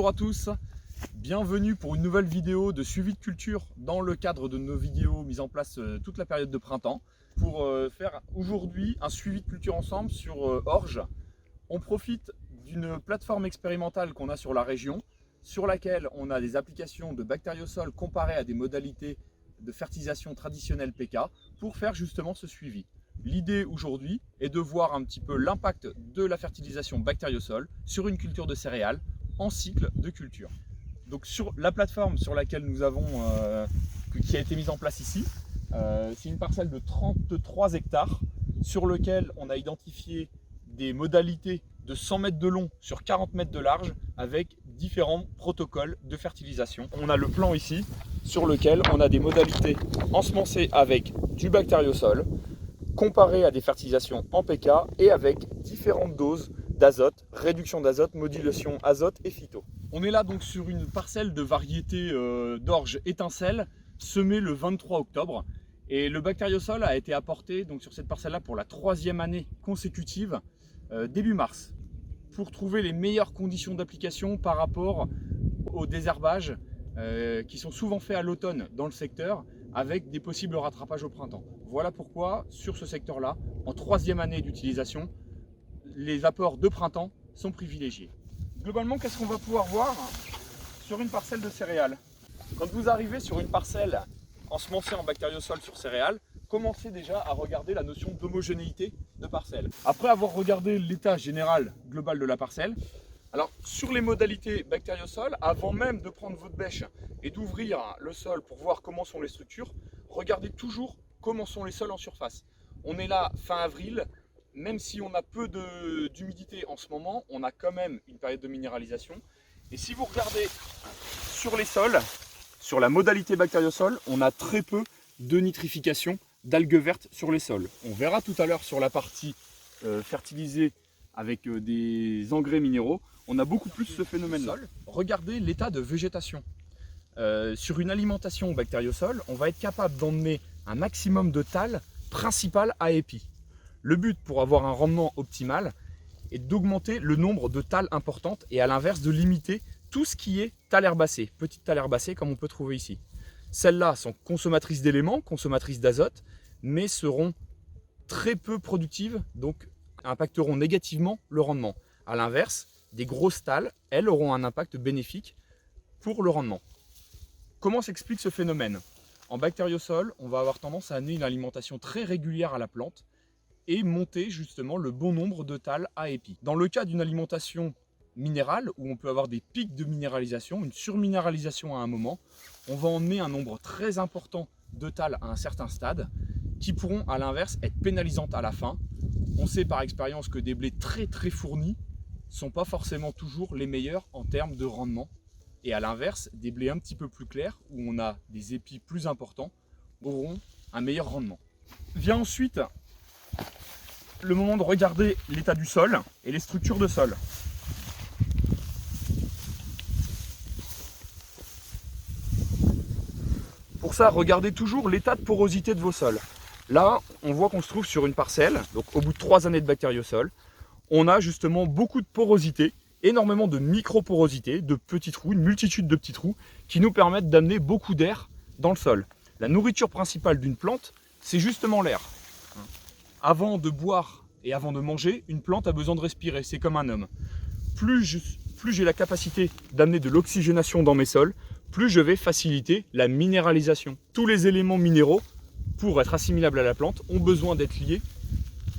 Bonjour à tous, bienvenue pour une nouvelle vidéo de suivi de culture dans le cadre de nos vidéos mises en place toute la période de printemps pour faire aujourd'hui un suivi de culture ensemble sur Orge. On profite d'une plateforme expérimentale qu'on a sur la région sur laquelle on a des applications de bactériosol comparées à des modalités de fertilisation traditionnelle PK pour faire justement ce suivi. L'idée aujourd'hui est de voir un petit peu l'impact de la fertilisation bactériosol sur une culture de céréales en cycle de culture. Donc sur la plateforme sur laquelle nous avons, qui a été mise en place ici, c'est une parcelle de 33 hectares sur lequel on a identifié des modalités de 100 mètres de long sur 40 mètres de large avec différents protocoles de fertilisation. On a le plan ici sur lequel on a des modalités ensemencées avec du bactériosol, comparé à des fertilisations en PK et avec différentes doses d'azote, réduction d'azote, modulation azote et phyto. On est là donc sur une parcelle de variété d'orge étincelle semée le 23 octobre et le bactériosol a été apporté donc sur cette parcelle là pour la 3e année consécutive début mars pour trouver les meilleures conditions d'application par rapport au désherbage qui sont souvent faits à l'automne dans le secteur avec des possibles rattrapages au printemps. Voilà pourquoi sur ce secteur-là, en 3e année d'utilisation, les apports de printemps sont privilégiés. Globalement, qu'est-ce qu'on va pouvoir voir sur une parcelle de céréales? Quand vous arrivez sur une parcelle ensemencée en bactériosol sur céréales, commencez déjà à regarder la notion d'homogénéité de parcelle. Après avoir regardé l'état général global de la parcelle, alors sur les modalités bactériosol, avant même de prendre votre bêche et d'ouvrir le sol pour voir comment sont les structures, regardez toujours comment sont les sols en surface. On est là fin avril, même si on a peu d'humidité en ce moment, on a quand même une période de minéralisation. Et si vous regardez sur les sols, sur la modalité bactériosol, on a très peu de nitrification d'algues vertes sur les sols. On verra tout à l'heure sur la partie fertilisée avec des engrais minéraux, on a beaucoup plus ce phénomène-là. Regardez l'état de végétation. Sur une alimentation au bactériosol, on va être capable d'emmener un maximum de tall principal à épi. Le but pour avoir un rendement optimal est d'augmenter le nombre de talles importantes et à l'inverse de limiter tout ce qui est tall herbacée, petite tall herbacée comme on peut trouver ici. Celles-là sont consommatrices d'éléments, consommatrices d'azote, mais seront très peu productives, donc impacteront négativement le rendement. A l'inverse, des grosses talles, elles auront un impact bénéfique pour le rendement. Comment s'explique ce phénomène? En bactériosol, on va avoir tendance à amener une alimentation très régulière à la plante et monter justement le bon nombre de talles à épi. Dans le cas d'une alimentation minérale, où on peut avoir des pics de minéralisation, une surminéralisation à un moment, on va emmener un nombre très important de talles à un certain stade, qui pourront à l'inverse être pénalisantes à la fin. On sait par expérience que des blés très fournis ne sont pas forcément toujours les meilleurs en termes de rendement. Et à l'inverse, des blés un petit peu plus clairs, où on a des épis plus importants, auront un meilleur rendement. Vient ensuite le moment de regarder l'état du sol et les structures de sol. Pour ça, regardez toujours l'état de porosité de vos sols. Là, on voit qu'on se trouve sur une parcelle, donc au bout de 3 années de bactériosol, on a justement beaucoup de porosité, énormément de micro-porosité, de petits trous, une multitude de petits trous qui nous permettent d'amener beaucoup d'air dans le sol. La nourriture principale d'une plante, c'est justement l'air. Avant de boire et avant de manger, une plante a besoin de respirer, c'est comme un homme. Plus j'ai la capacité d'amener de l'oxygénation dans mes sols, plus je vais faciliter la minéralisation. Tous les éléments minéraux, pour être assimilables à la plante, ont besoin d'être liés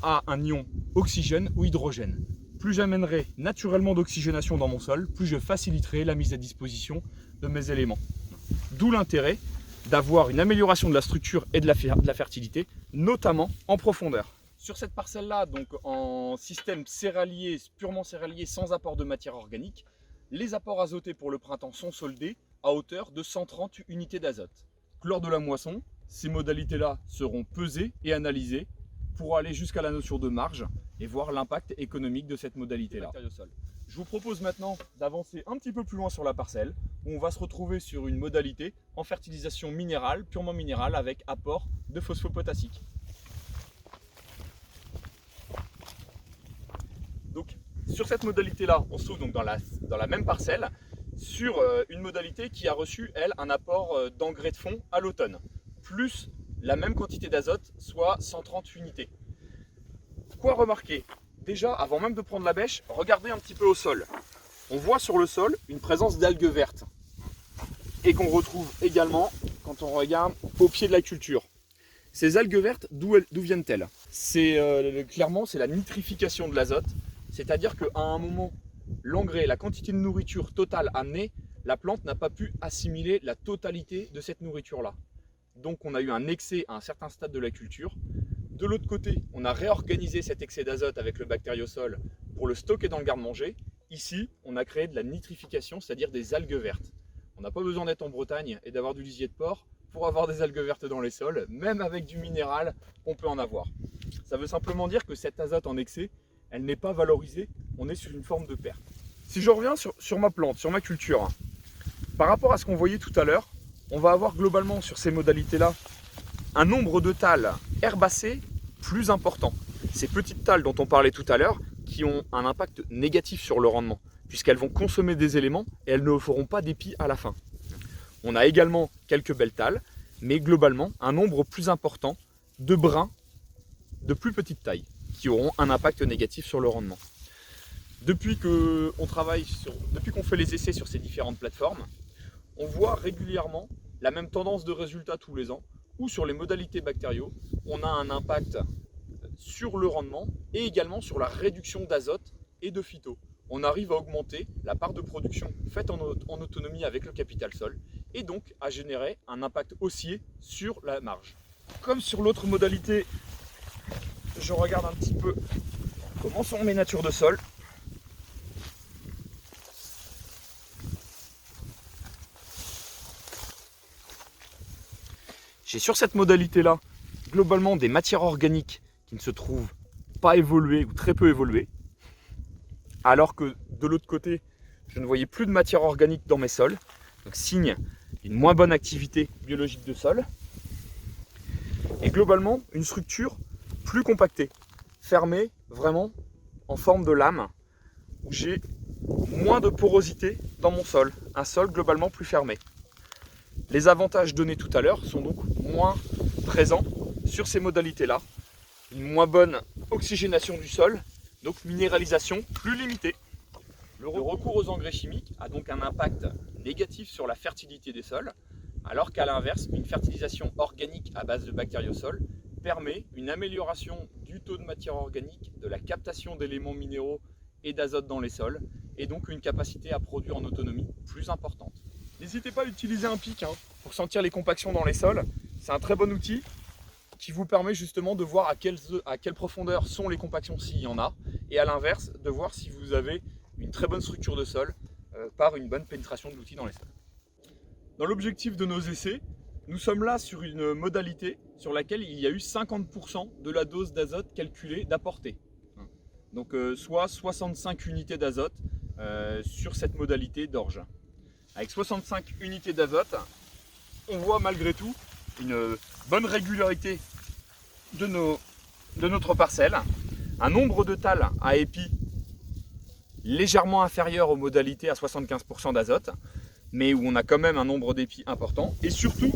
à un ion oxygène ou hydrogène. Plus j'amènerai naturellement d'oxygénation dans mon sol, plus je faciliterai la mise à disposition de mes éléments. D'où l'intérêt d'avoir une amélioration de la structure et de la fertilité, notamment en profondeur. Sur cette parcelle-là, donc en système céréalier, purement céréalier, sans apport de matière organique, les apports azotés pour le printemps sont soldés à hauteur de 130 unités d'azote. Lors de la moisson, ces modalités-là seront pesées et analysées pour aller jusqu'à la notion de marge et voir l'impact économique de cette modalité-là. Je vous propose maintenant d'avancer un petit peu plus loin sur la parcelle où on va se retrouver sur une modalité en fertilisation minérale, purement minérale avec apport de phosphopotassique. Donc sur cette modalité-là, on se trouve donc dans la même parcelle sur une modalité qui a reçu, elle, un apport d'engrais de fond à l'automne, plus la même quantité d'azote, soit 130 unités. Quoi remarquer? Déjà, avant même de prendre la bêche, regardez un petit peu au sol. On voit sur le sol une présence d'algues vertes et qu'on retrouve également quand on regarde au pied de la culture. Ces algues vertes, d'où viennent-elles? Clairement, c'est la nitrification de l'azote, c'est-à-dire qu'à un moment, l'engrais, la quantité de nourriture totale amenée, la plante n'a pas pu assimiler la totalité de cette nourriture-là. Donc on a eu un excès à un certain stade de la culture. De l'autre côté, on a réorganisé cet excès d'azote avec le bactériosol pour le stocker dans le garde-manger. Ici, on a créé de la nitrification, c'est-à-dire des algues vertes. On n'a pas besoin d'être en Bretagne et d'avoir du lisier de porc pour avoir des algues vertes dans les sols, même avec du minéral, on peut en avoir. Ça veut simplement dire que cet azote en excès, elle n'est pas valorisée, on est sur une forme de perte. Si je reviens sur ma plante, sur ma culture, par rapport à ce qu'on voyait tout à l'heure, on va avoir globalement sur ces modalités-là un nombre de tales herbacées plus important. Ces petites tales dont on parlait tout à l'heure, qui ont un impact négatif sur le rendement, puisqu'elles vont consommer des éléments et elles ne feront pas d'épi à la fin. On a également quelques belles tales, mais globalement un nombre plus important de brins de plus petite taille, qui auront un impact négatif sur le rendement. Depuis qu'on fait les essais sur ces différentes plateformes, on voit régulièrement la même tendance de résultat tous les ans, où sur les modalités bactériaux, on a un impact sur le rendement et également sur la réduction d'azote et de phyto. On arrive à augmenter la part de production faite en autonomie avec le capital sol et donc à générer un impact haussier sur la marge. Comme sur l'autre modalité, je regarde un petit peu comment sont mes natures de sol. J'ai sur cette modalité-là, globalement des matières organiques qui ne se trouvent pas évoluées ou très peu évoluées, alors que de l'autre côté, je ne voyais plus de matière organique dans mes sols, donc signe d'une moins bonne activité biologique de sol, et globalement une structure plus compactée, fermée vraiment en forme de lame, où j'ai moins de porosité dans mon sol, un sol globalement plus fermé. Les avantages donnés tout à l'heure sont donc moins présents sur ces modalités-là. Une moins bonne oxygénation du sol, donc minéralisation plus limitée. Le recours aux engrais chimiques a donc un impact négatif sur la fertilité des sols, alors qu'à l'inverse, une fertilisation organique à base de bactériosol permet une amélioration du taux de matière organique, de la captation d'éléments minéraux et d'azote dans les sols, et donc une capacité à produire en autonomie plus importante. N'hésitez pas à utiliser un pic pour sentir les compactions dans les sols. C'est un très bon outil qui vous permet justement de voir à quelle profondeur sont les compactions s'il y en a, et à l'inverse, de voir si vous avez une très bonne structure de sol par une bonne pénétration de l'outil dans les sols. Dans l'objectif de nos essais, nous sommes là sur une modalité sur laquelle il y a eu 50% de la dose d'azote calculée d'apportée. Donc soit 65 unités d'azote sur cette modalité d'orge. Avec 65 unités d'azote, on voit malgré tout une bonne régularité de notre parcelle, un nombre de tales à épi légèrement inférieur aux modalités à 75% d'azote, mais où on a quand même un nombre d'épis important, et surtout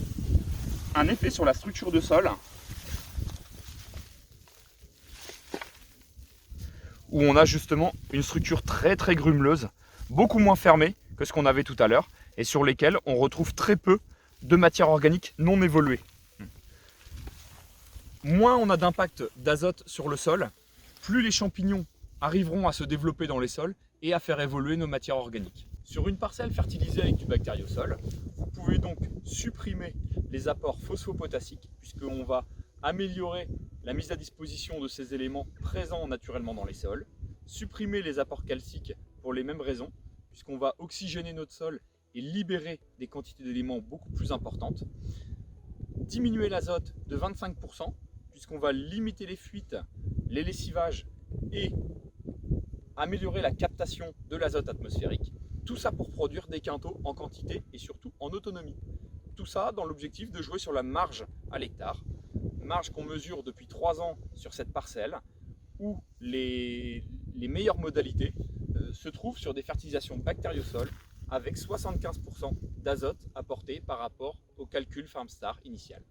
un effet sur la structure de sol, où on a justement une structure très grumeleuse, beaucoup moins fermée que ce qu'on avait tout à l'heure, et sur lesquelles on retrouve très peu de matière organique non évoluée. Moins on a d'impact d'azote sur le sol, plus les champignons arriveront à se développer dans les sols et à faire évoluer nos matières organiques. Sur une parcelle fertilisée avec du bactériosol, vous pouvez donc supprimer les apports phosphopotassiques, puisqu'on va améliorer la mise à disposition de ces éléments présents naturellement dans les sols, supprimer les apports calciques pour les mêmes raisons, puisqu'on va oxygéner notre sol et libérer des quantités d'éléments beaucoup plus importantes, diminuer l'azote de 25%, puisqu'on va limiter les fuites, les lessivages et améliorer la captation de l'azote atmosphérique. Tout ça pour produire des quintaux en quantité et surtout en autonomie. Tout ça dans l'objectif de jouer sur la marge à l'hectare, marge qu'on mesure depuis 3 ans sur cette parcelle, où les meilleures modalités se trouvent sur des fertilisations bactériosol avec 75% d'azote apporté par rapport au calcul FarmStar initial.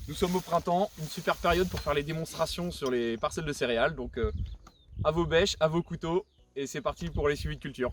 Nous sommes au printemps, une super période pour faire les démonstrations sur les parcelles de céréales, donc à vos bêches, à vos couteaux, et c'est parti pour les suivis de culture.